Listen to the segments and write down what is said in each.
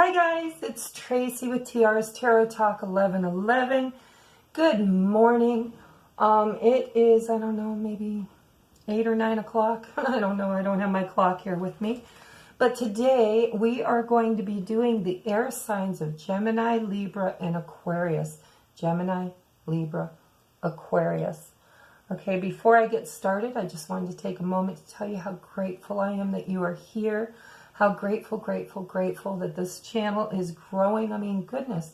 Hi guys, it's Tracy with TR's Tarot Talk 1111. Good morning. It is, I don't know, maybe 8 or 9 o'clock. I don't know. I don't have my clock here with me. But today we are going to be doing the air signs of Gemini, Libra, and Aquarius. Gemini, Libra, Aquarius. Okay, before I get started, I just wanted to take a moment to tell you how grateful I am that you are here. How grateful that this channel is growing. I mean, goodness,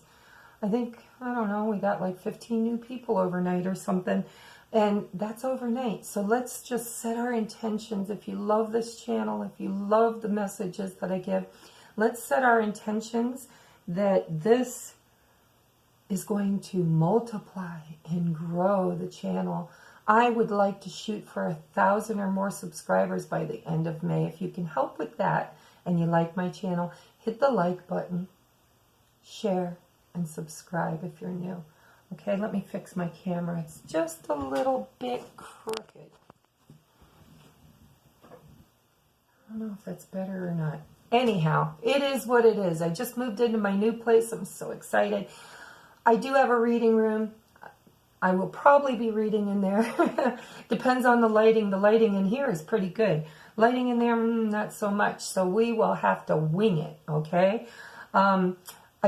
I think, I don't know, we got like 15 new people overnight or something. And that's overnight. So let's just set our intentions. If you love this channel, if you love the messages that I give, let's set our intentions that this is going to multiply and grow the channel. I would like to shoot for 1,000 or more subscribers by the end of May. If you can help with that and you like my channel, hit the like button, share, and subscribe if you're new. Okay, let me fix my camera. It's just a little bit crooked. I don't know if that's better or not. Anyhow, it is what it is. I just moved into my new place. I'm so excited. I do have a reading room. I will probably be reading in there. Depends on the lighting. The lighting in here is pretty good. Lighting in there, not so much. So we will have to wing it, okay? I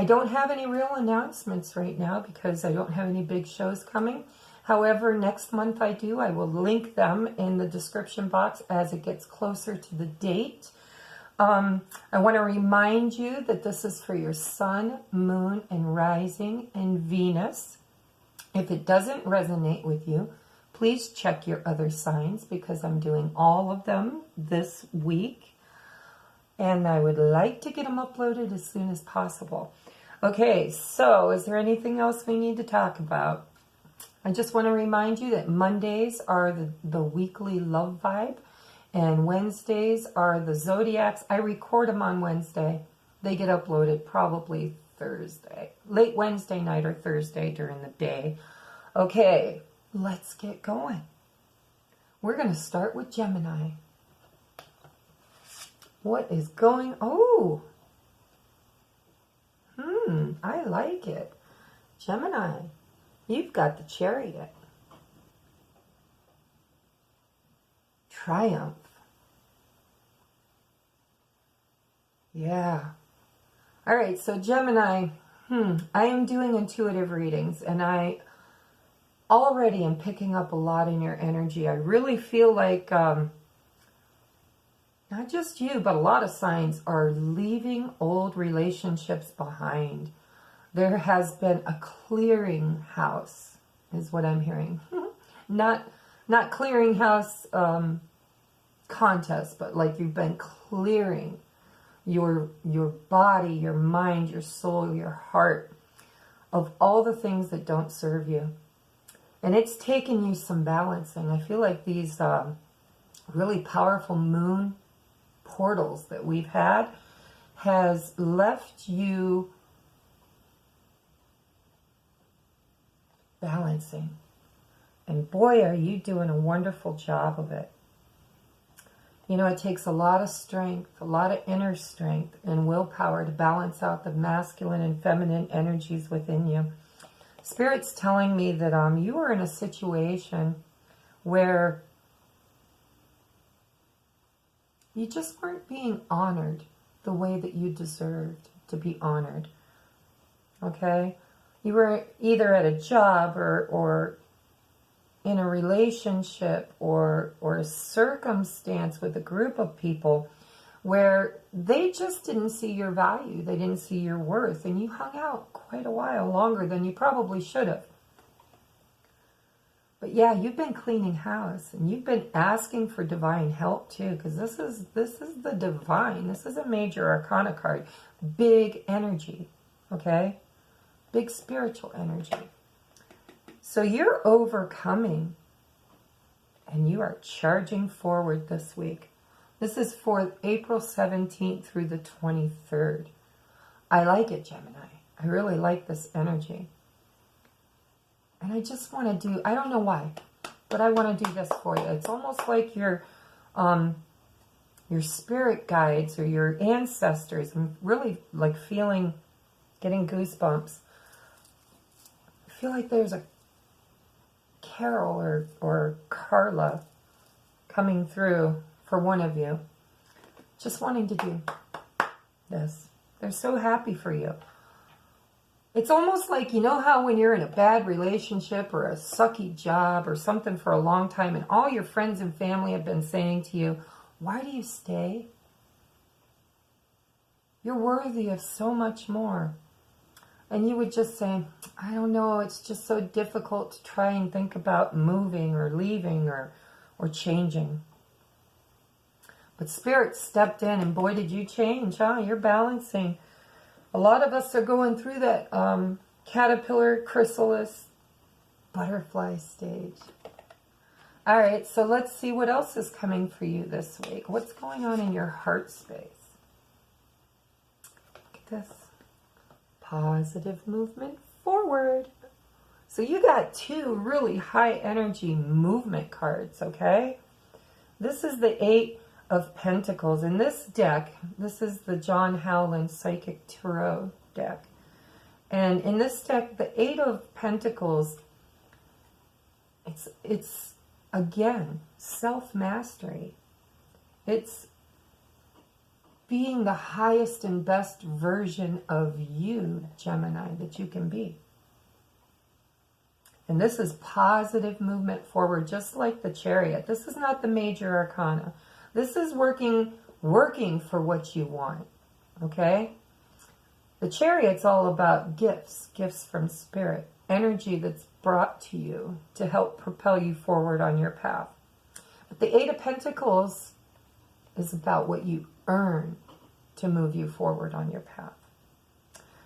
don't have any real announcements right now because I don't have any big shows coming. However, next month I do. I will link them in the description box as it gets closer to the date. I want to remind you that this is for your sun, moon, and rising, and Venus. If it doesn't resonate with you, please check your other signs because I'm doing all of them this week. And I would like to get them uploaded as soon as possible. Okay, so is there anything else we need to talk about? I just want to remind you that Mondays are the weekly love vibe. And Wednesdays are the Zodiacs. I record them on Wednesday. They get uploaded probably Thursday. Late Wednesday night or Thursday during the day. Okay, let's get going. We're going to start with Gemini. What is going... Oh! I like it. Gemini, you've got the Chariot. Triumph. Yeah. All right, so Gemini, I am doing intuitive readings, and I already am picking up a lot in your energy. I really feel like not just you, but a lot of signs are leaving old relationships behind. There has been a clearing house, is what I'm hearing. not clearinghouse contest, but like you've been clearing your body, your mind, your soul, your heart of all the things that don't serve you. And it's taken you some balancing. I feel like these really powerful moon portals that we've had has left you balancing. And boy, are you doing a wonderful job of it. You know, it takes a lot of strength, a lot of inner strength and willpower to balance out the masculine and feminine energies within you. Spirit's telling me that you are in a situation where you just weren't being honored the way that you deserved to be honored. Okay? You were either at a job or in a relationship or a circumstance with a group of people where they just didn't see your value. They didn't see your worth. And you hung out quite a while longer than you probably should have. But yeah, you've been cleaning house. And you've been asking for divine help too. Because this is the divine. This is a major arcana card. Big energy. Okay? Big spiritual energy. So you're overcoming. And you are charging forward this week. This is for April 17th through the 23rd. I like it, Gemini. I really like this energy. And I just want to do, I don't know why, but I want to do this for you. It's almost like you're your spirit guides or your ancestors. I'm really like getting goosebumps. I feel like there's a Carol or Carla coming through for one of you. Just wanting to do this. They're so happy for you. It's almost like, you know how when you're in a bad relationship or a sucky job or something for a long time and all your friends and family have been saying to you, why do you stay? You're worthy of so much more. And you would just say, I don't know, it's just so difficult to try and think about moving or leaving or changing. But Spirit stepped in and boy, did you change, huh? You're balancing. A lot of us are going through that caterpillar, chrysalis, butterfly stage. All right, so let's see what else is coming for you this week. What's going on in your heart space? Look at this. Positive movement forward. So you got two really high energy movement cards, okay? This is the 8 of Pentacles. In this deck, this is the John Howland Psychic Tarot deck. And in this deck, the 8 of Pentacles, it's again, self-mastery. It's being the highest and best version of you, Gemini, that you can be. And this is positive movement forward, just like the Chariot. This is not the major arcana. This is working for what you want, okay? The Chariot's all about gifts from Spirit, energy that's brought to you to help propel you forward on your path. But the 8 of Pentacles is about what you earn to move you forward on your path.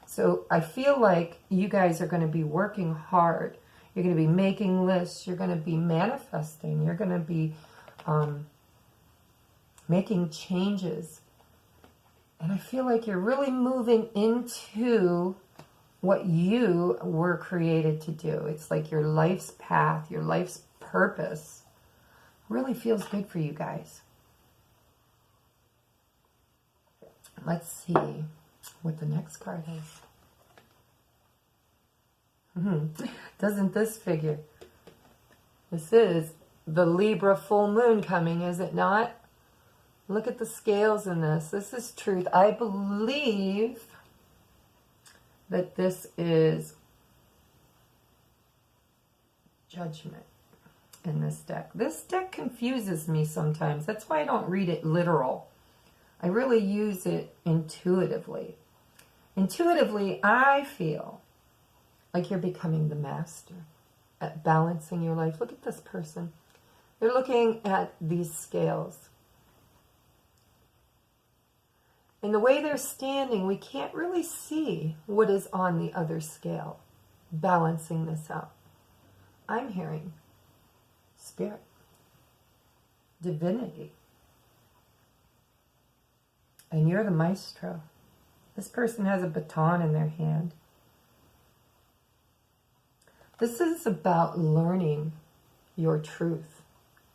So I feel like you guys are going to be working hard. You're going to be making lists. You're going to be manifesting. You're going to be making changes. And I feel like you're really moving into what you were created to do. It's like your life's path, your life's purpose. Really feels good for you guys. Let's see what the next card is. Doesn't this figure? This is the Libra full moon coming, is it not? Look at the scales in this. This is truth. I believe that this is judgment in this deck. This deck confuses me sometimes. That's why I don't read it literal. I really use it intuitively. Intuitively, I feel like you're becoming the master at balancing your life. Look at this person. They're looking at these scales. And the way they're standing, we can't really see what is on the other scale, balancing this out. I'm hearing Spirit, divinity. And you're the maestro. This person has a baton in their hand. This is about learning your truth.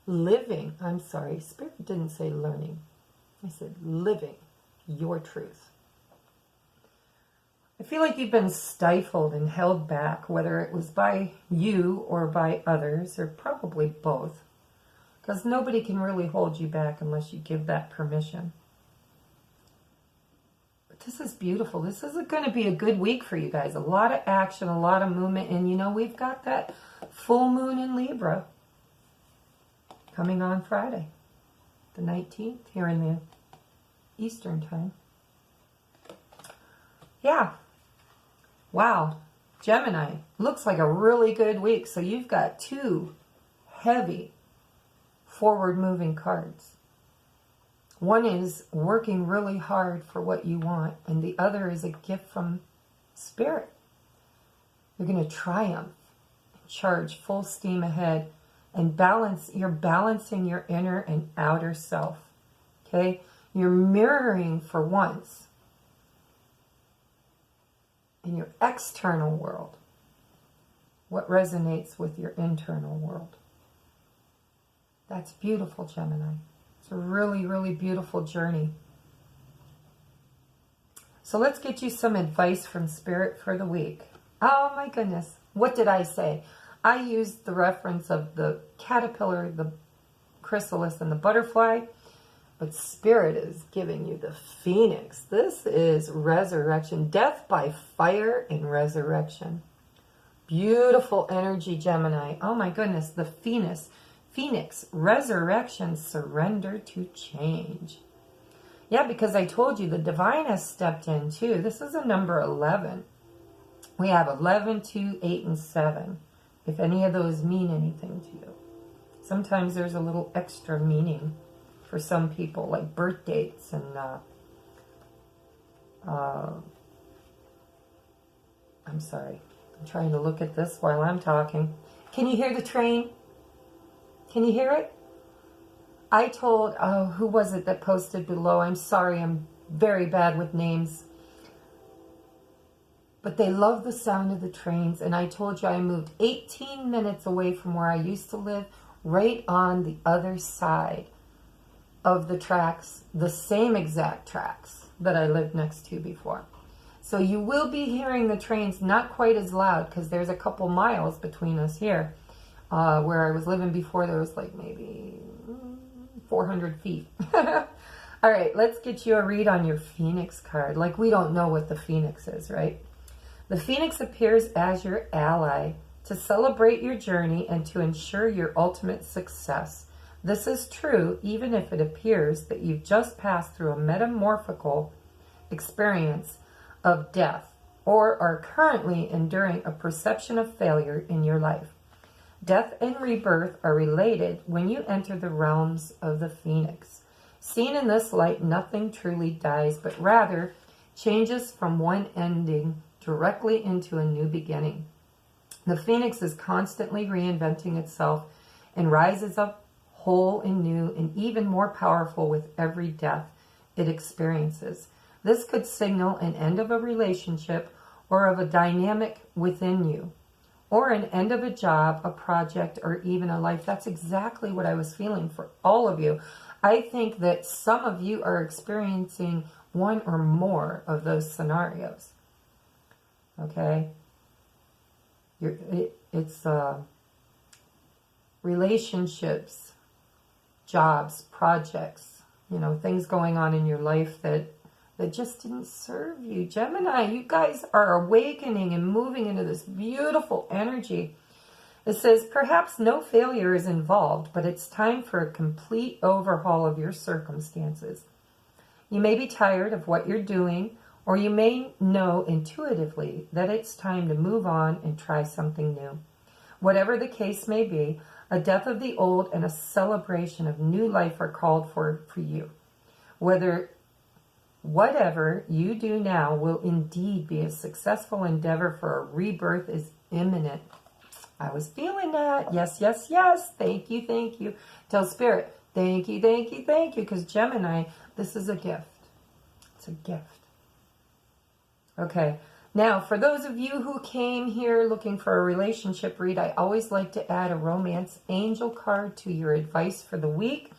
Spirit didn't say learning. I said living your truth. I feel like you've been stifled and held back, whether it was by you or by others, or probably both. Because nobody can really hold you back unless you give that permission. This is beautiful. This is going to be a good week for you guys. A lot of action, a lot of movement. And, you know, we've got that full moon in Libra coming on Friday, the 19th, here in the Eastern time. Yeah. Wow. Gemini. Looks like a really good week. So you've got 2 heavy forward-moving cards. One is working really hard for what you want, and the other is a gift from Spirit. You're going to triumph, charge full steam ahead, and you're balancing your inner and outer self. Okay? You're mirroring for once in your external world what resonates with your internal world. That's beautiful, Gemini. It's a really, really beautiful journey. So let's get you some advice from Spirit for the week. Oh my goodness. What did I say? I used the reference of the caterpillar, the chrysalis, and the butterfly. But Spirit is giving you the phoenix. This is resurrection. Death by fire and resurrection. Beautiful energy, Gemini. Oh my goodness. The phoenix. Phoenix. Resurrection. Surrender to change. Yeah, because I told you the divine has stepped in too. This is a number 11. We have 11, 2, 8, and 7. If any of those mean anything to you. Sometimes there's a little extra meaning for some people, like birth dates and I'm sorry. I'm trying to look at this while I'm talking. Can you hear the train? Can you hear it? I told, who was it that posted below? I'm sorry, I'm very bad with names. But they love the sound of the trains. And I told you I moved 18 minutes away from where I used to live, right on the other side of the tracks, the same exact tracks that I lived next to before. So you will be hearing the trains, not quite as loud because there's a couple miles between us here. Where I was living before, there was like maybe 400 feet. All right, let's get you a read on your Phoenix card. Like we don't know what the Phoenix is, right? The Phoenix appears as your ally to celebrate your journey and to ensure your ultimate success. This is true even if it appears that you've just passed through a metamorphical experience of death or are currently enduring a perception of failure in your life. Death and rebirth are related when you enter the realms of the Phoenix. Seen in this light, nothing truly dies, but rather changes from one ending directly into a new beginning. The Phoenix is constantly reinventing itself and rises up whole and new and even more powerful with every death it experiences. This could signal an end of a relationship or of a dynamic within you, or an end of a job, a project, or even a life. That's exactly what I was feeling for all of you. I think that some of you are experiencing one or more of those scenarios. Okay? It's relationships, jobs, projects, things going on in your life that just didn't serve you. Gemini, you guys are awakening and moving into this beautiful energy. It says, perhaps no failure is involved, but it's time for a complete overhaul of your circumstances. You may be tired of what you're doing, or you may know intuitively that it's time to move on and try something new. Whatever the case may be, a death of the old and a celebration of new life are called for you. Whatever you do now will indeed be a successful endeavor, for a rebirth is imminent. I was feeling that. Yes, yes, yes. Thank you, thank you. Tell Spirit, thank you, thank you, thank you. Because Gemini, this is a gift. It's a gift. Okay. Now, for those of you who came here looking for a relationship read, I always like to add a romance angel card to your advice for the week.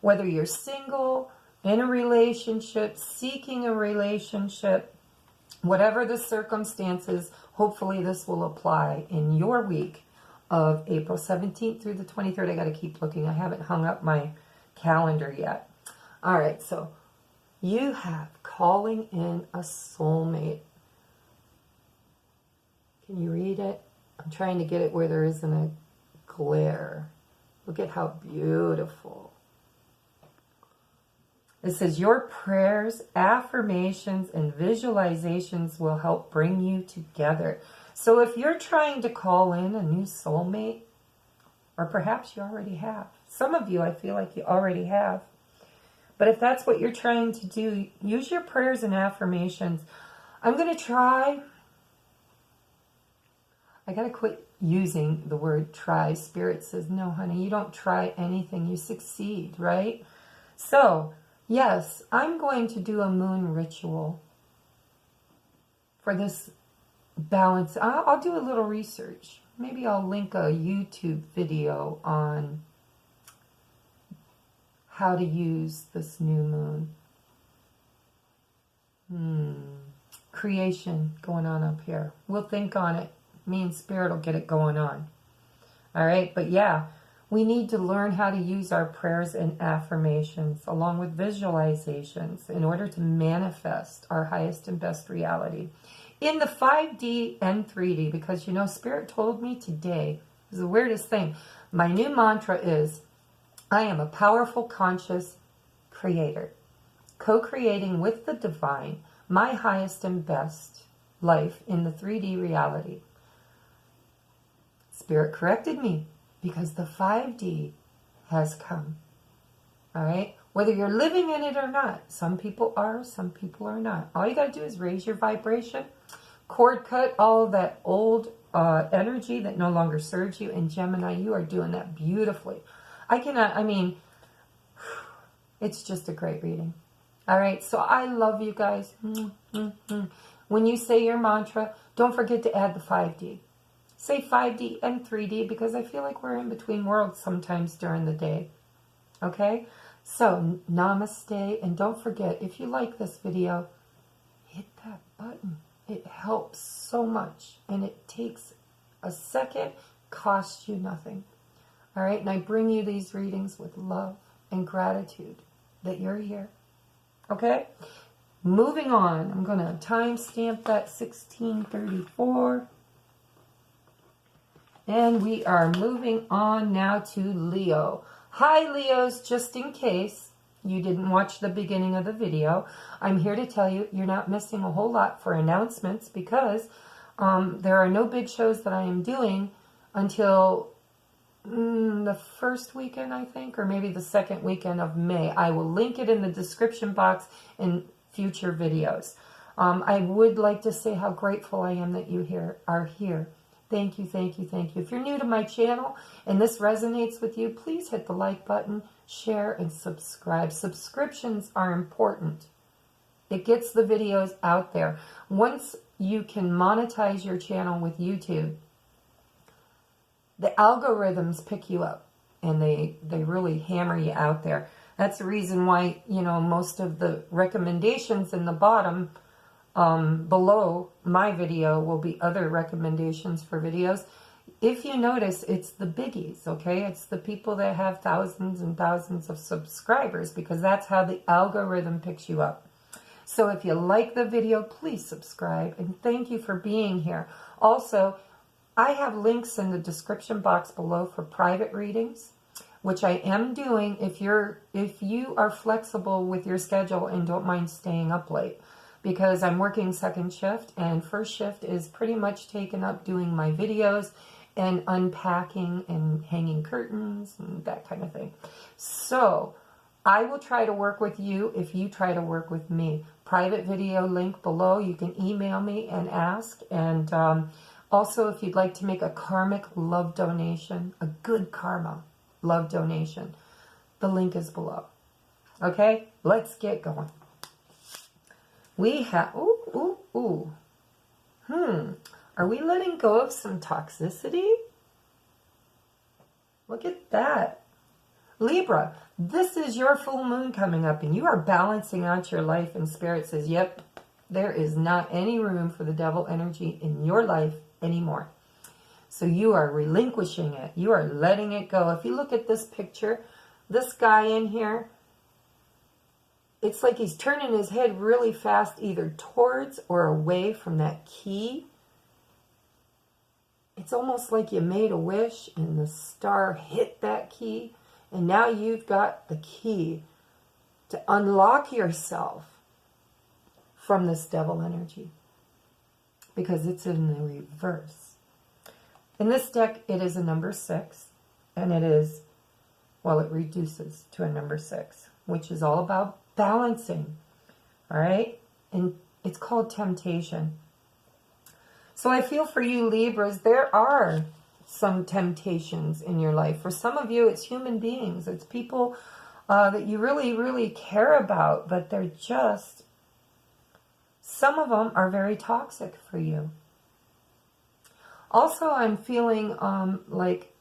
Whether you're single, in a relationship, seeking a relationship, whatever the circumstances, hopefully this will apply in your week of April 17th through the 23rd. I got to keep looking. I haven't hung up my calendar yet. All right, so you have calling in a soulmate. Can you read it? I'm trying to get it where there isn't a glare. Look at how beautiful. It says, your prayers, affirmations, and visualizations will help bring you together. So if you're trying to call in a new soulmate, or perhaps you already have. Some of you, I feel like you already have. But if that's what you're trying to do, use your prayers and affirmations. I'm going to try. I got to quit using the word try. Spirit says, no, honey, you don't try anything. You succeed, right? So, yes, I'm going to do a moon ritual for this balance. I'll do a little research. Maybe I'll link a YouTube video on how to use this new moon. Creation going on up here. We'll think on it. Me and Spirit will get it going on. All right, but yeah, we need to learn how to use our prayers and affirmations along with visualizations in order to manifest our highest and best reality in the 5D and 3D, because, you know, Spirit told me today, is the weirdest thing. My new mantra is, I am a powerful, conscious creator, co-creating with the divine my highest and best life in the 3D reality. Spirit corrected me because the 5D has come. All right? Whether you're living in it or not. Some people are, some people are not. All you got to do is raise your vibration, cord cut all that old energy that no longer serves you. And Gemini, you are doing that beautifully. It's just a great reading. All right, so I love you guys. When you say your mantra, don't forget to add the 5D. Say 5D and 3D, because I feel like we're in between worlds sometimes during the day. Okay? So, namaste. And don't forget, if you like this video, hit that button. It helps so much. And it takes a second, costs you nothing. All right? And I bring you these readings with love and gratitude that you're here. Okay? Moving on. I'm going to timestamp that 1634. And we are moving on now to Leo. Hi, Leos. Just in case you didn't watch the beginning of the video, I'm here to tell you you're not missing a whole lot for announcements, because there are no big shows that I am doing until the first weekend, I think, or maybe the second weekend of May. I will link it in the description box in future videos. I would like to say how grateful I am that you are here. Thank you, thank you, thank you. If you're new to my channel and this resonates with you, please hit the like button, share, and subscribe. Subscriptions are important. It gets the videos out there. Once you can monetize your channel with YouTube, the algorithms pick you up and they really hammer you out there. That's the reason why, you know, most of the recommendations in the bottom below my video will be other recommendations for videos. If you notice, it's the biggies, okay? It's the people that have thousands and thousands of subscribers, because that's how the algorithm picks you up. So if you like the video, please subscribe, and thank you for being here. Also, I have links in the description box below for private readings, which I am doing if you are flexible with your schedule and don't mind staying up late, because I'm working second shift, and first shift is pretty much taken up doing my videos and unpacking and hanging curtains and that kind of thing. So I will try to work with you if you try to work with me. Private video link below. You can email me and ask. And also, if you'd like to make a karmic love donation, a good karma love donation, the link is below. Okay, let's get going. We have, are we letting go of some toxicity? Look at that. Libra, this is your full moon coming up, and you are balancing out your life, and Spirit says, yep, there is not any room for the devil energy in your life anymore. So you are relinquishing it. You are letting it go. If you look at this picture, this guy in here, it's like he's turning his head really fast, either towards or away from that key. It's almost like you made a wish and the star hit that key. And now you've got the key to unlock yourself from this devil energy, because it's in the reverse. In this deck, it is a number 6, and it is, well, it reduces to a number 6, which is all about balancing, all right? And it's called temptation. So I feel for you, Libras, there are some temptations in your life. For some of you, it's human beings. It's people that you really, really care about, but they're just, some of them are very toxic for you. Also, I'm feeling like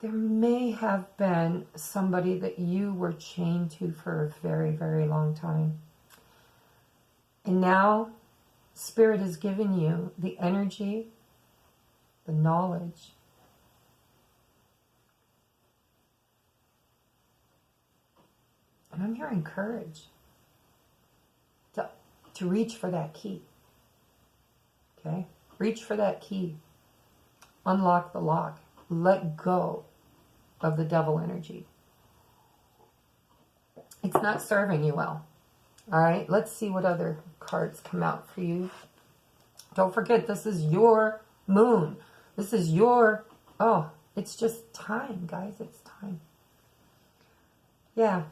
there may have been somebody that you were chained to for a very, very long time. And now Spirit has given you the energy, the knowledge, and I'm hearing courage to reach for that key. Okay? Reach for that key. Unlock the lock. Let go of the devil energy. It's not serving you well. All right? Let's see what other cards come out for you. Don't forget, this is your moon. This is your... Oh, it's just time, guys. It's time. Yeah.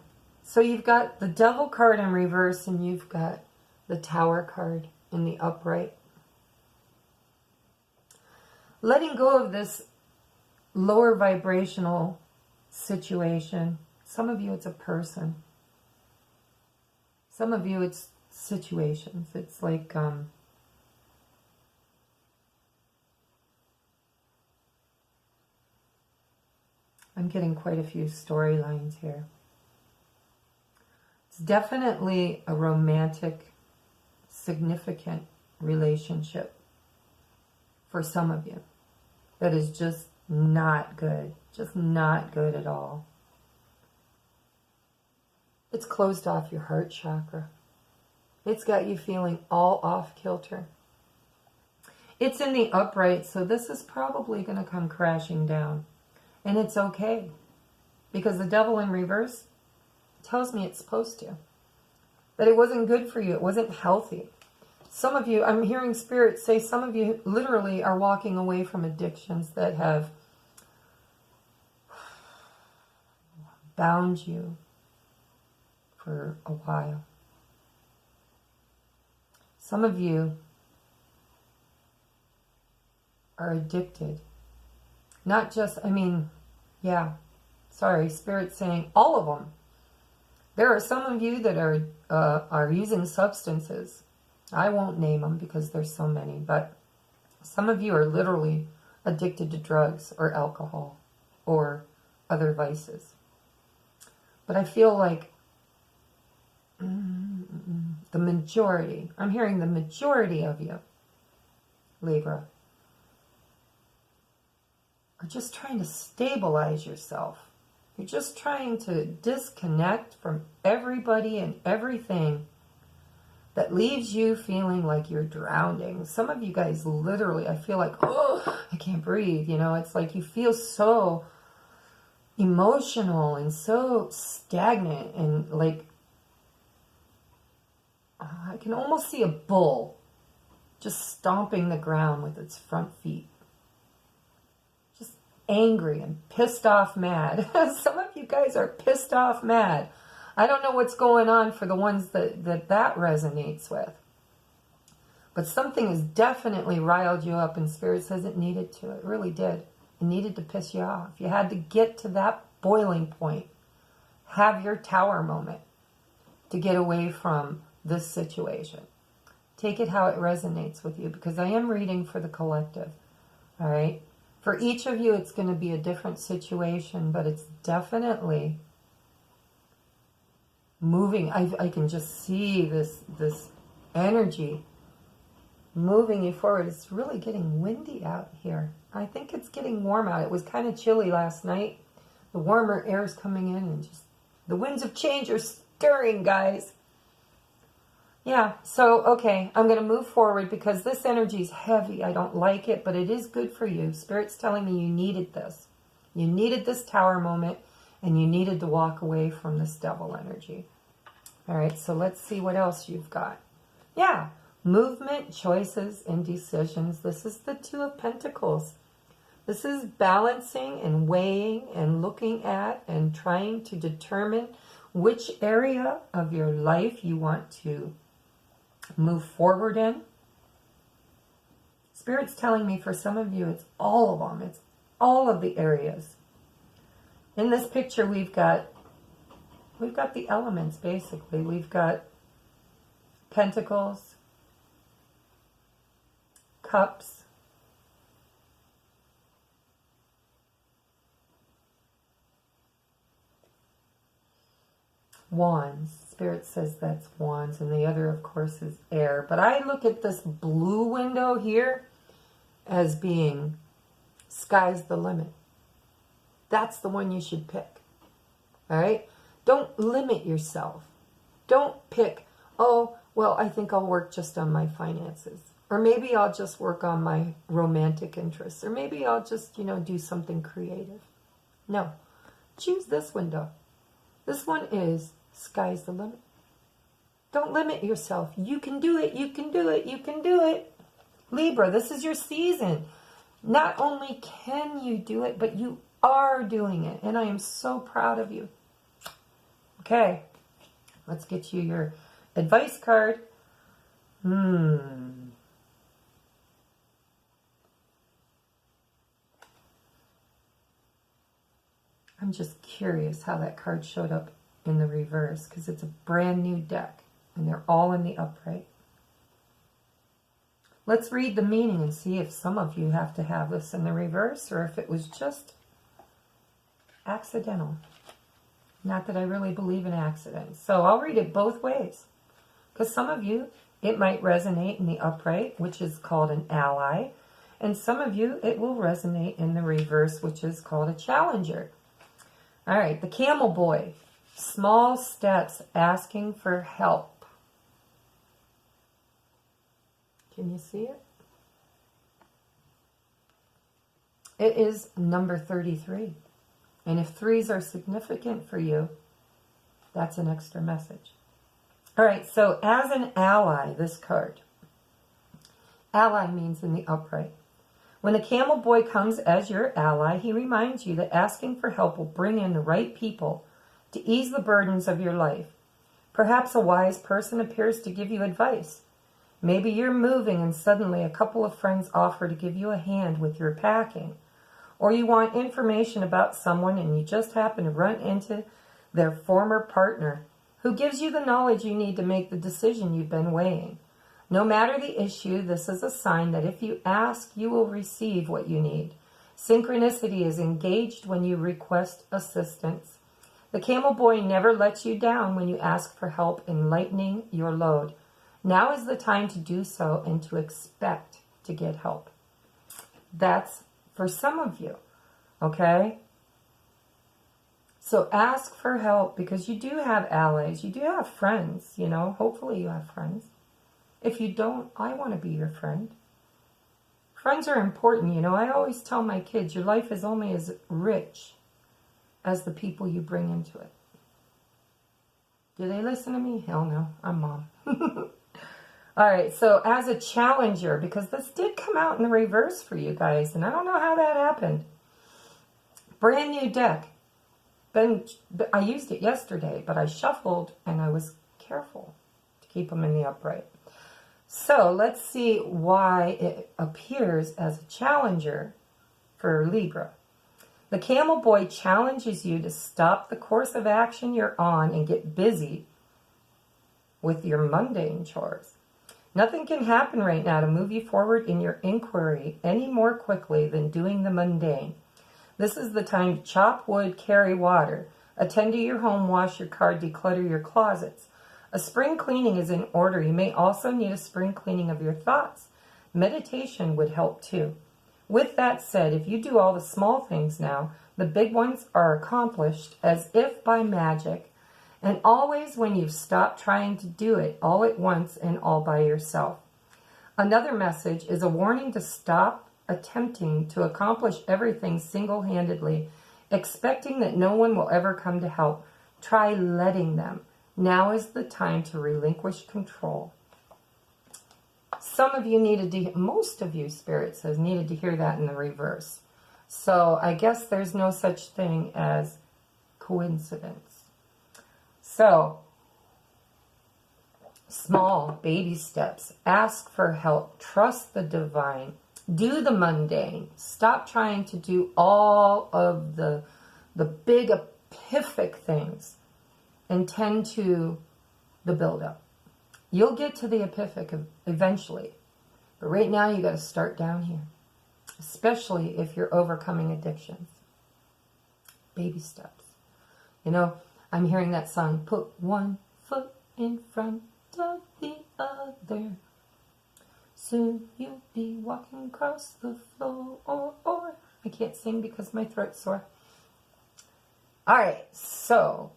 So you've got the devil card in reverse and you've got the tower card in the upright. Letting go of this lower vibrational situation. Some of you, it's a person. Some of you, it's situations. It's like, I'm getting quite a few storylines here. It's definitely a romantic, significant relationship for some of you that is just not good. Just not good at all. It's closed off your heart chakra. It's got you feeling all off kilter. It's in the upright, so this is probably going to come crashing down. And it's okay. Because the devil in reverse tells me it's supposed to. That it wasn't good for you. It wasn't healthy. Some of you, I'm hearing Spirit say, some of you literally are walking away from addictions that have bound you for a while. Some of you are addicted. Not just, Spirit's saying all of them. There are some of you that are using substances. I won't name them because there's so many, but some of you are literally addicted to drugs or alcohol or other vices. But I feel like the majority, I'm hearing the majority of you, Libra, are just trying to stabilize yourself. You're just trying to disconnect from everybody and everything that leaves you feeling like you're drowning. Some of you guys literally, I feel like, oh, I can't breathe. It's like you feel so emotional and so stagnant and like, I can almost see a bull just stomping the ground with its front feet. Just angry and pissed off mad. Some of you guys are pissed off mad. I don't know what's going on for the ones that resonates with. But something has definitely riled you up, and Spirit says it needed to. It really did. It needed to piss you off. You had to get to that boiling point. Have your tower moment to get away from this situation. Take it how it resonates with you, because I am reading for the collective. All right? For each of you, it's going to be a different situation, but it's definitely moving. I can just see this energy moving you forward. It's really getting windy out here. I think it's getting warm out. It was kind of chilly last night. The warmer air is coming in and just the winds of change are stirring, guys. Yeah, so, okay, I'm going to move forward because this energy is heavy. I don't like it, but it is good for you. Spirit's telling me you needed this. You needed this tower moment, and you needed to walk away from this devil energy. All right, so let's see what else you've got. Yeah, movement, choices, and decisions. This is the Two of Pentacles. This is balancing and weighing and looking at and trying to determine which area of your life you want to move forward in. Spirit's telling me for some of you, it's all of them. It's all of the areas. In this picture, we've got the elements, basically. We've got pentacles, cups, Wands. Spirit says that's wands, and the other, of course, is air. But I look at this blue window here as being sky's the limit. That's the one you should pick. All right? Don't limit yourself. Don't pick, oh, well, I think I'll work just on my finances. Or maybe I'll just work on my romantic interests. Or maybe I'll just, do something creative. No. Choose this window. This one is sky's the limit. Don't limit yourself. You can do it. You can do it. You can do it. Libra, this is your season. Not only can you do it, but you are doing it. And I am so proud of you. Okay. Let's get you your advice card. I'm just curious how that card showed up in the reverse, because it's a brand new deck and they're all in the upright. Let's read the meaning and see if some of you have to have this in the reverse or if it was just accidental. Not that I really believe in accidents. So I'll read it both ways. Because some of you, it might resonate in the upright, which is called an ally. And some of you, it will resonate in the reverse, which is called a challenger. All right, the camel boy. Small steps, asking for help. Can you see it? It is number 33. And if threes are significant for you, that's an extra message. All right, so as an ally, this card. Ally means in the upright. When a camel boy comes as your ally, he reminds you that asking for help will bring in the right people to ease the burdens of your life. Perhaps a wise person appears to give you advice. Maybe you're moving and suddenly a couple of friends offer to give you a hand with your packing. Or you want information about someone and you just happen to run into their former partner who gives you the knowledge you need to make the decision you've been weighing. No matter the issue, this is a sign that if you ask, you will receive what you need. Synchronicity is engaged when you request assistance. The camel boy never lets you down when you ask for help in lightening your load. Now is the time to do so and to expect to get help. That's for some of you, okay? So ask for help because you do have allies. You do have friends, Hopefully you have friends. If you don't, I want to be your friend. Friends are important, I always tell my kids, your life is only as rich as the people you bring into it. Do they listen to me? Hell no, I'm mom. All right, so as a challenger, because this did come out in the reverse for you guys, and I don't know how that happened. Brand new deck. I used it yesterday, but I shuffled and I was careful to keep them in the upright. So let's see why it appears as a challenger for Libra. The camel boy challenges you to stop the course of action you're on and get busy with your mundane chores. Nothing can happen right now to move you forward in your inquiry any more quickly than doing the mundane. This is the time to chop wood, carry water, attend to your home, wash your car, declutter your closets. A spring cleaning is in order. You may also need a spring cleaning of your thoughts. Meditation would help too. With that said, if you do all the small things now, the big ones are accomplished as if by magic, and always when you've stopped trying to do it all at once and all by yourself. Another message is a warning to stop attempting to accomplish everything single-handedly, expecting that no one will ever come to help. Try letting them. Now is the time to relinquish control. Some of you needed to, most of you, Spirit says, needed to hear that in the reverse. So I guess there's no such thing as coincidence. So, small baby steps. Ask for help. Trust the divine. Do the mundane. Stop trying to do all of the big epiphanic things and tend to the buildup. You'll get to the epiphanic eventually. But right now you got to start down here. Especially if you're overcoming addictions. Baby steps. I'm hearing that song, put one foot in front of the other. Soon you'll be walking across the floor. I can't sing because my throat's sore. All right, so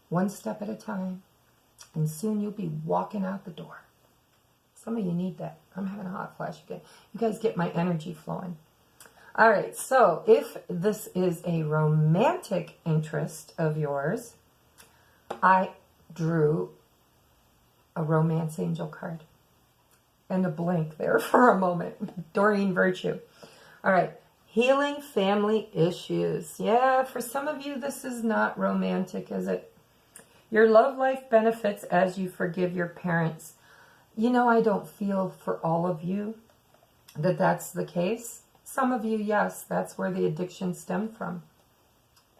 one step at a time, and soon you'll be walking out the door. Some of you need that. I'm having a hot flash again. You guys get my energy flowing. All right, so if this is a romantic interest of yours, I drew a romance angel card. And a blank there for a moment. Doreen Virtue. All right. Healing family issues. Yeah, for some of you, this is not romantic, is it? Your love life benefits as you forgive your parents. You know, I don't feel for all of you that that's the case. Some of you, yes, that's where the addiction stemmed from.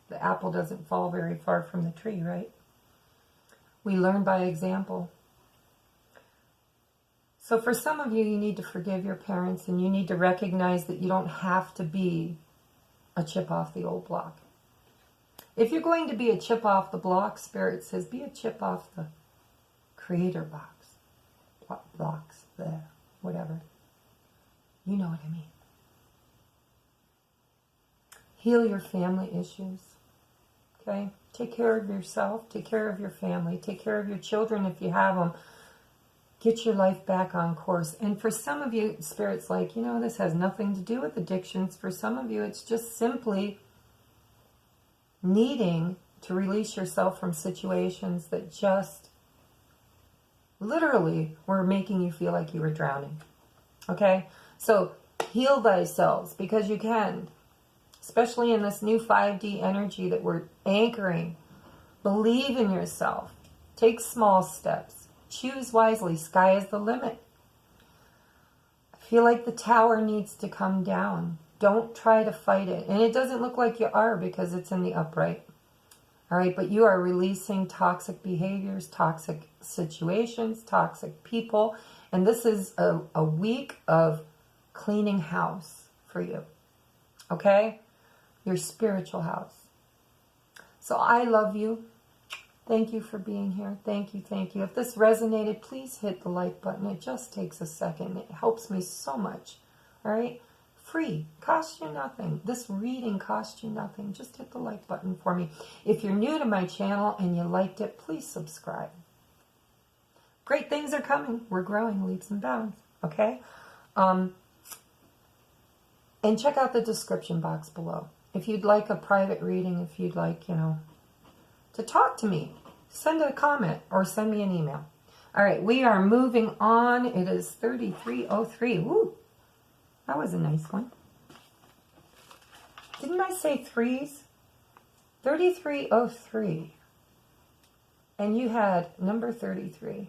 The apple doesn't fall very far from the tree, right? We learn by example. So for some of you, you need to forgive your parents, and you need to recognize that you don't have to be a chip off the old block. If you're going to be a chip off the block, Spirit says, be a chip off the creator blocks, there, whatever. You know what I mean. Heal your family issues, okay? Take care of yourself, take care of your family, take care of your children if you have them. Get your life back on course. And for some of you, Spirit's like, you know, this has nothing to do with addictions. For some of you, it's just simply needing to release yourself from situations that just literally were making you feel like you were drowning. Okay? So heal thyself because you can. Especially in this new 5D energy that we're anchoring. Believe in yourself. Take small steps. Choose wisely. Sky is the limit. I feel like the tower needs to come down. Don't try to fight it. And it doesn't look like you are because it's in the upright. All right, but you are releasing toxic behaviors, toxic situations, toxic people. And this is a week of cleaning house for you. Okay? Your spiritual house. So I love you. Thank you for being here. Thank you, thank you. If this resonated, please hit the like button. It just takes a second. It helps me so much. All right? Free. Costs you nothing. This reading costs you nothing. Just hit the like button for me. If you're new to my channel and you liked it, please subscribe. Great things are coming. We're growing leaps and bounds. Okay? And check out the description box below. If you'd like a private reading, if you'd like, you know, to talk to me, send a comment or send me an email. All right, we are moving on. It is 3303. Woo, that was a nice one. Didn't I say threes? 3303. And you had number 33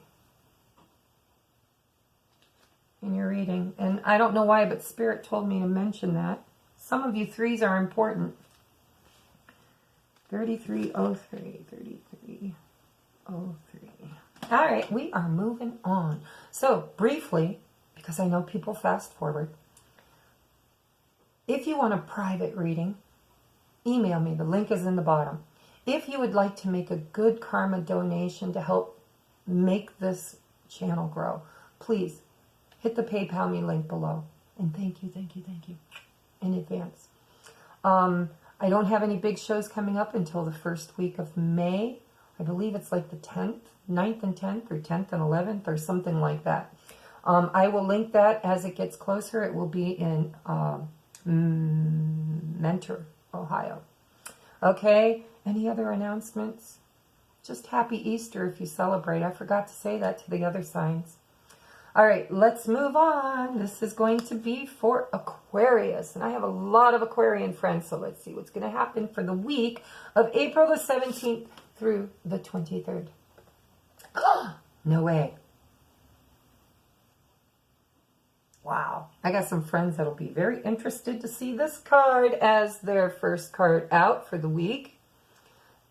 in your reading. And I don't know why, but Spirit told me to mention that. Some of you threes are important. 3303, 3303. All right, we are moving on. So, briefly, because I know people fast forward, if you want a private reading, email me. The link is in the bottom. If you would like to make a good karma donation to help make this channel grow, please hit the PayPal me link below. And thank you in advance. I don't have any big shows coming up until the first week of May. I believe it's like the 10th, 9th and 10th, or 10th and 11th, or something like that. I will link that as it gets closer. It will be in Mentor, Ohio. Okay, any other announcements? Just happy Easter if you celebrate. I forgot to say that to the other signs. All right, let's move on. This is going to be for Aquarius. And I have a lot of Aquarian friends, so let's see what's going to happen for the week of April the 17th through the 23rd. No way. Wow. I got some friends that'll be very interested to see this card as their first card out for the week.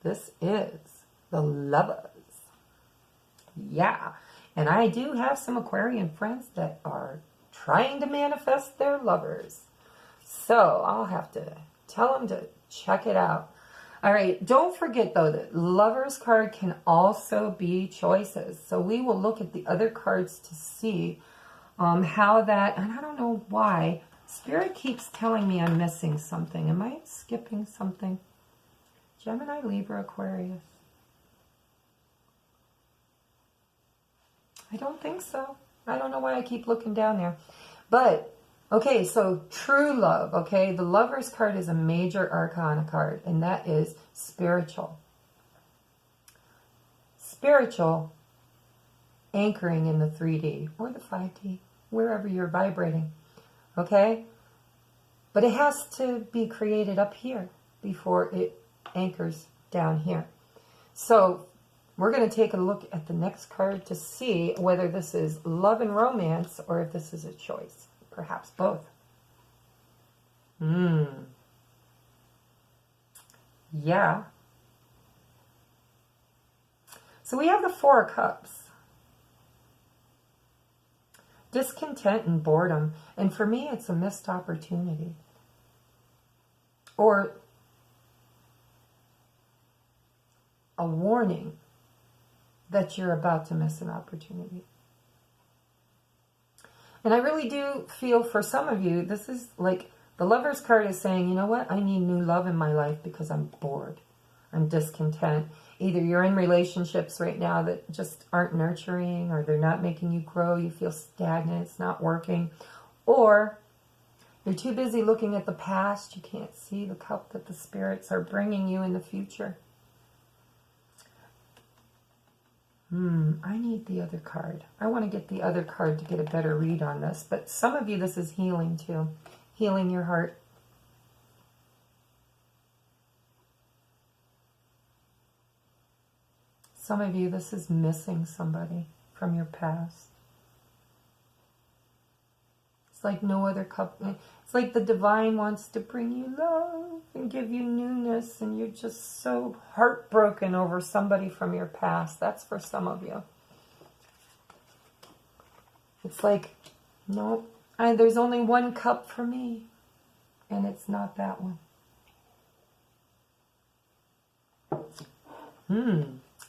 This is the Lovers. Yeah. And I do have some Aquarian friends that are trying to manifest their lovers. So I'll have to tell them to check it out. All right, don't forget though that Lover's card can also be choices. So we will look at the other cards to see how that, and I don't know why, Spirit keeps telling me I'm missing something. Am I skipping something? Gemini, Libra, Aquarius. I don't think so. I don't know why I keep looking down there. But, okay, so true love, okay? The Lover's card is a major arcana card, and that is spiritual. Spiritual anchoring in the 3D or the 5D, wherever you're vibrating, okay? But it has to be created up here before it anchors down here. So we're going to take a look at the next card to see whether this is love and romance or if this is a choice. Perhaps both. Yeah. So we have the Four of Cups. Discontent and boredom. And for me, it's a missed opportunity. Or a warning that you're about to miss an opportunity. And I really do feel for some of you, this is like the Lover's card is saying, you know what? I need new love in my life because I'm bored. I'm discontent. Either you're in relationships right now that just aren't nurturing, or they're not making you grow. You feel stagnant. It's not working. Or you're too busy looking at the past. You can't see the cup that the spirits are bringing you in the future. I need the other card. I want to get the other card to get a better read on this. But some of you, this is healing too. Healing your heart. Some of you, this is missing somebody from your past. It's like no other cup. It's like the divine wants to bring you love and give you newness, and you're just so heartbroken over somebody from your past. That's for some of you. It's like, no, there's only one cup for me, and it's not that one.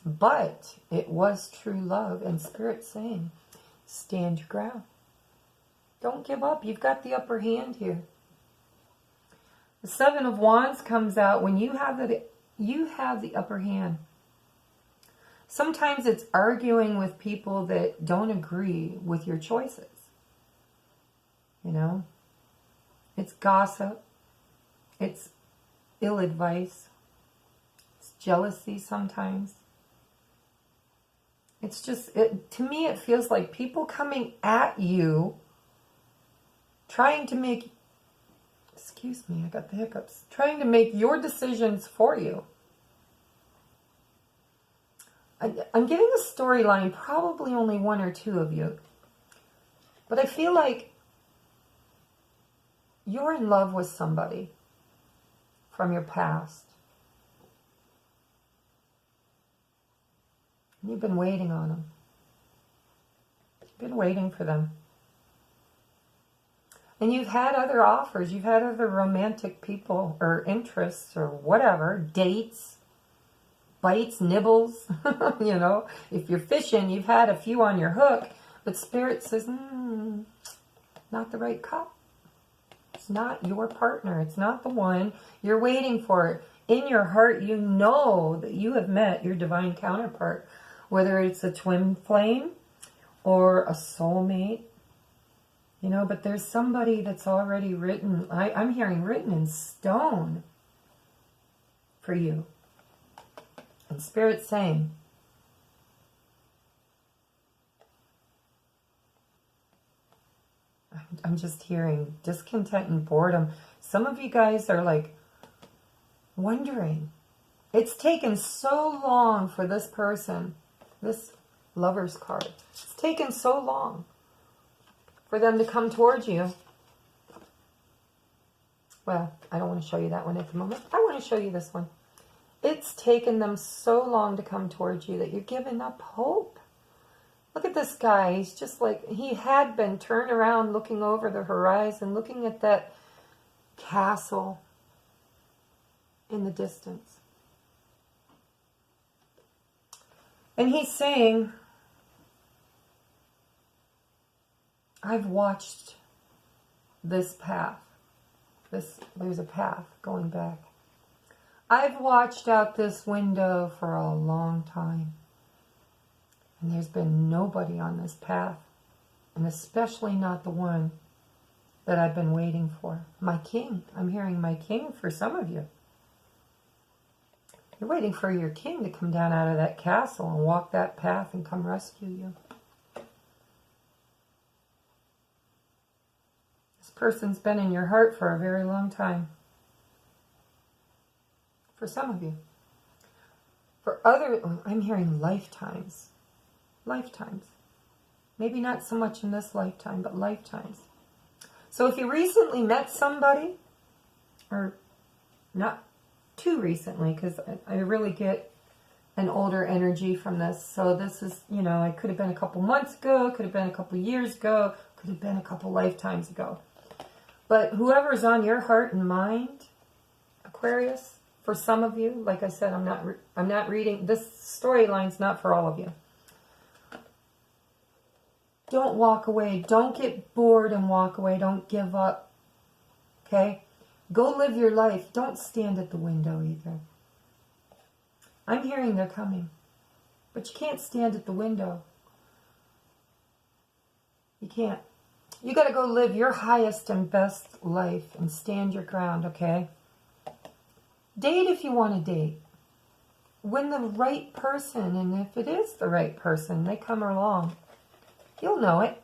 But it was true love, and Spirit saying, stand your ground. Don't give up. You've got the upper hand here. The Seven of Wands comes out when you have the upper hand. Sometimes it's arguing with people that don't agree with your choices. You know? It's gossip. It's ill advice. It's jealousy sometimes. It's just, to me, it feels like people coming at you, trying to make, excuse me, I got the hiccups, trying to make your decisions for you. I'm getting a storyline, probably only one or two of you. But I feel like you're in love with somebody from your past. And you've been waiting on them. You've been waiting for them. And you've had other offers. You've had other romantic people or interests or whatever. Dates, bites, nibbles. You know, if you're fishing, you've had a few on your hook. But Spirit says, not the right cup. It's not your partner. It's not the one you're waiting for. In your heart, you know that you have met your divine counterpart. Whether it's a twin flame or a soulmate. You know, but there's somebody that's already written, I'm hearing written in stone for you. And Spirit's saying, I'm just hearing discontent and boredom. Some of you guys are like wondering. It's taken so long for this person, this Lover's card. It's taken so long for them to come towards you. Well, I don't want to show you that one at the moment. I want to show you this one. It's taken them so long to come towards you that you're giving up hope. Look at this guy. He's just like, he had been turned around looking over the horizon, looking at that castle in the distance. And he's saying, I've watched this path. There's a path going back. I've watched out this window for a long time. And there's been nobody on this path. And especially not the one that I've been waiting for. My king. I'm hearing my king for some of you. You're waiting for your king to come down out of that castle and walk that path and come rescue you. This person's been in your heart for a very long time. For some of you. For other, I'm hearing lifetimes. Lifetimes. Maybe not so much in this lifetime, but lifetimes. So if you recently met somebody, or not too recently, because I really get an older energy from this. So this is, you know, it could have been a couple months ago, could have been a couple years ago, could have been a couple lifetimes ago. But whoever's on your heart and mind, Aquarius, for some of you, like I said, I'm not reading, this storyline's not for all of you. Don't walk away. Don't get bored and walk away. Don't give up. Okay? Go live your life. Don't stand at the window either. I'm hearing they're coming. But you can't stand at the window. You can't. You got to go live your highest and best life and stand your ground, okay? Date if you want to date. When the right person, and if it is the right person, they come along, you'll know it.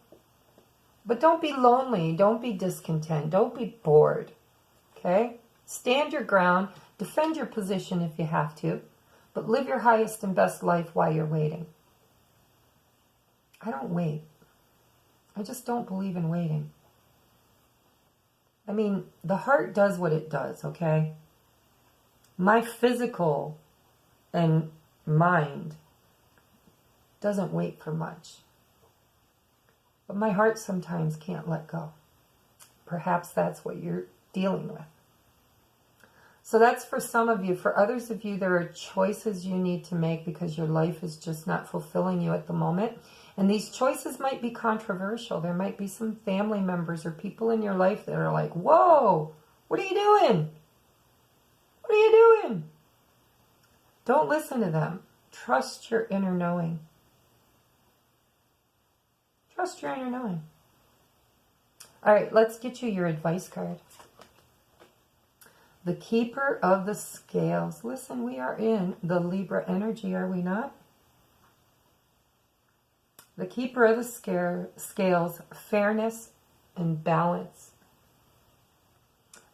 But don't be lonely. Don't be discontent. Don't be bored. Okay? Stand your ground. Defend your position if you have to. But live your highest and best life while you're waiting. I don't wait. I just don't believe in waiting. I mean, the heart does what it does, okay? My physical and mind doesn't wait for much. But my heart sometimes can't let go. Perhaps that's what you're dealing with. So that's for some of you. For others of you, there are choices you need to make because your life is just not fulfilling you at the moment. And these choices might be controversial. There might be some family members or people in your life that are like, whoa, what are you doing? What are you doing? Don't listen to them. Trust your inner knowing. Trust your inner knowing. All right, let's get you your advice card. The Keeper of the Scales. Listen, we are in the Libra energy, are we not? The Keeper of the Scales, fairness and balance.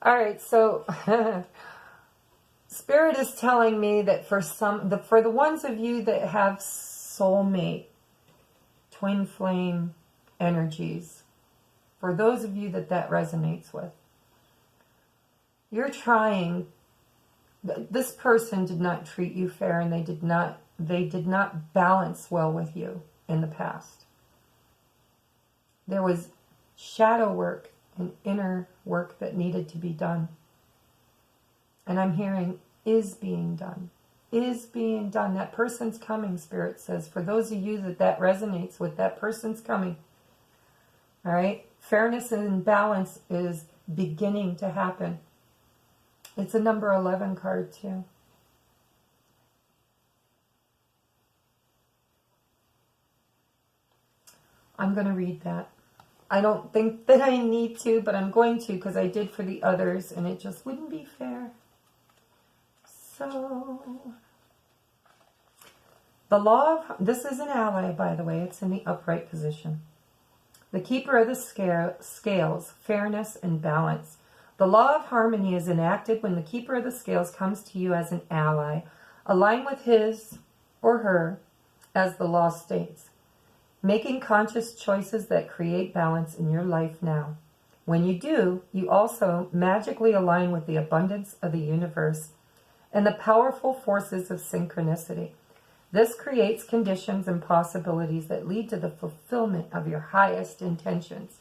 All right, so Spirit is telling me that for the ones of you that have soulmate, twin flame energies, for those of you that resonates with, you're trying, this person did not treat you fair and they did not balance well with you in the past. There was shadow work and inner work that needed to be done. And I'm hearing is being done. Is being done. That person's coming, Spirit says. For those of you that resonates with, that person's coming. All right? Fairness and balance is beginning to happen. It's a number 11 card too. I'm going to read that. I don't think that I need to, but I'm going to because I did for the others and it just wouldn't be fair. So, the law of, this is an ally, by the way. It's in the upright position. The Keeper of the Scales, fairness and balance. The law of harmony is enacted when the Keeper of the Scales comes to you as an ally. Align with his or her, as the law states, making conscious choices that create balance in your life now. When you do, you also magically align with the abundance of the universe and the powerful forces of synchronicity. This creates conditions and possibilities that lead to the fulfillment of your highest intentions.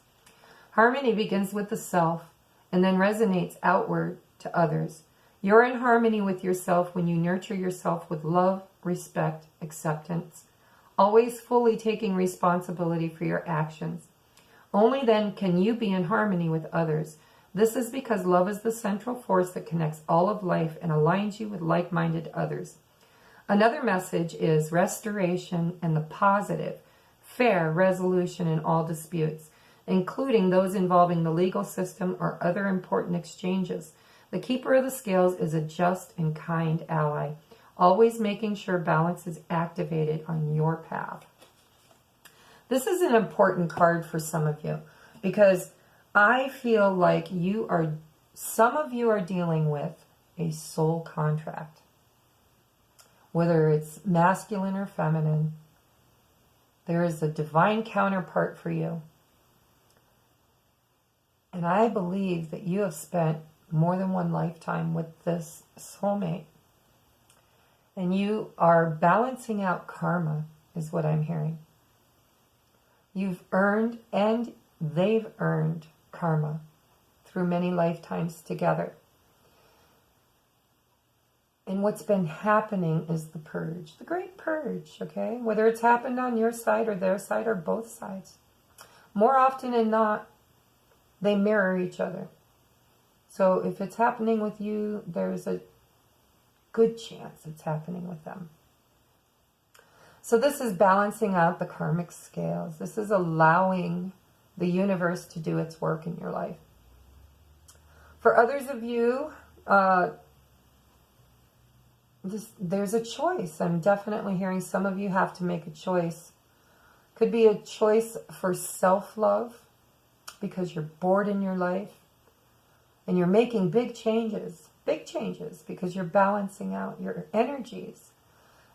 Harmony begins with the self and then resonates outward to others. You're in harmony with yourself when you nurture yourself with love, respect, acceptance, always fully taking responsibility for your actions. Only then can you be in harmony with others. This is because love is the central force that connects all of life and aligns you with like-minded others. Another message is restoration and the positive, fair resolution in all disputes, including those involving the legal system or other important exchanges. The keeper of the scales is a just and kind ally, always making sure balance is activated on your path. This is an important card for some of you because I feel like some of you are dealing with a soul contract. Whether it's masculine or feminine, there is a divine counterpart for you. And I believe that you have spent more than one lifetime with this soulmate. And you are balancing out karma, is what I'm hearing. You've earned and they've earned karma through many lifetimes together. And what's been happening is the purge, the great purge, okay? Whether it's happened on your side or their side or both sides. More often than not, they mirror each other. So if it's happening with you, there's a good chance it's happening with them. So this is balancing out the karmic scales. This is allowing the universe to do its work in your life. For others of you, there's a choice. I'm definitely hearing some of you have to make a choice. Could be a choice for self-love because you're bored in your life and you're making big changes because you're balancing out your energies.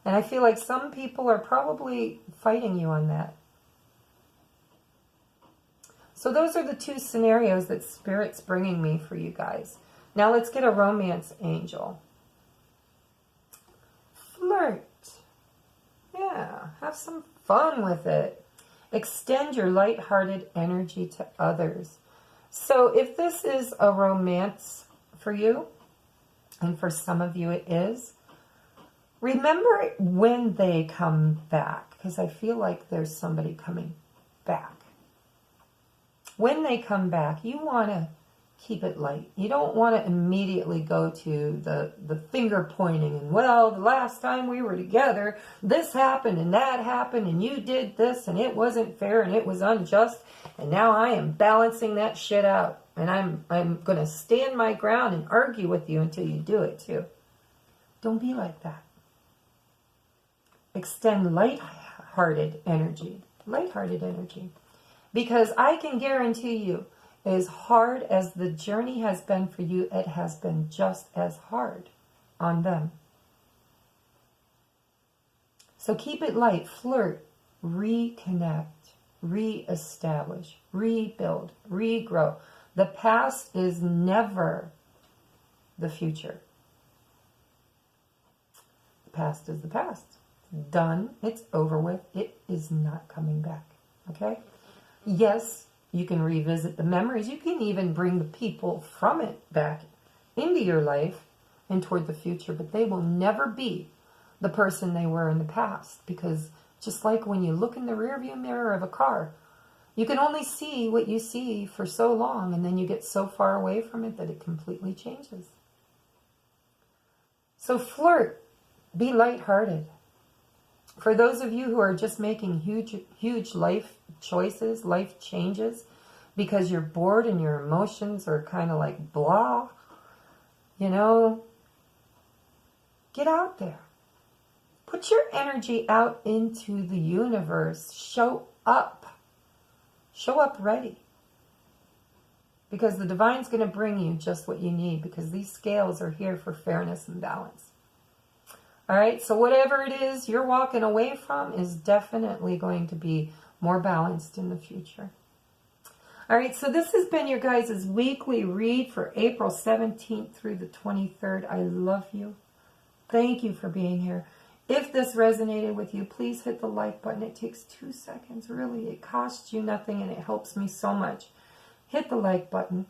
And I feel like some people are probably fighting you on that. So those are the two scenarios that Spirit's bringing me for you guys. Now let's get a romance angel. Flirt. Yeah, have some fun with it. Extend your lighthearted energy to others. So if this is a romance for you, and for some of you it is, remember when they come back, because I feel like there's somebody coming back. When they come back, you want to keep it light. You don't want to immediately go to the finger pointing and, well, the last time we were together, this happened and that happened and you did this and it wasn't fair and it was unjust and now I am balancing that shit out and I'm going to stand my ground and argue with you until you do it too. Don't be like that. Extend light-hearted energy. Light-hearted energy. Because I can guarantee you, as hard as the journey has been for you, it has been just as hard on them. So keep it light, flirt, reconnect, reestablish, rebuild, regrow. The past is never the future. The past is the past. It's done. It's over with. It is not coming back. Okay? Yes, you can revisit the memories. You can even bring the people from it back into your life and toward the future, but they will never be the person they were in the past, because just like when you look in the rearview mirror of a car, you can only see what you see for so long, and then you get so far away from it that it completely changes. So flirt, be lighthearted. For those of you who are just making huge life choices, life changes, because you're bored and your emotions are kind of like blah, you know, get out there. Put your energy out into the universe. Show up. Show up ready. Because the divine's going to bring you just what you need, because these scales are here for fairness and balance. All right, so whatever it is you're walking away from is definitely going to be more balanced in the future. All right, so this has been your guys' weekly read for April 17th through the 23rd. I love you. Thank you for being here. If this resonated with you, please hit the like button. It takes 2 seconds, really. It costs you nothing and it helps me so much. Hit the like button,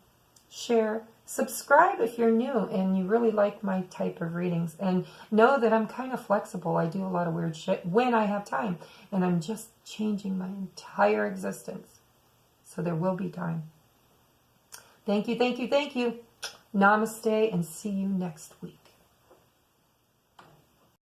share, Subscribe if you're new and you really like my type of readings. And know that I'm kind of flexible. I do a lot of weird shit when I have time. And I'm just changing my entire existence. So there will be time. Thank you, thank you, thank you. Namaste, and see you next week.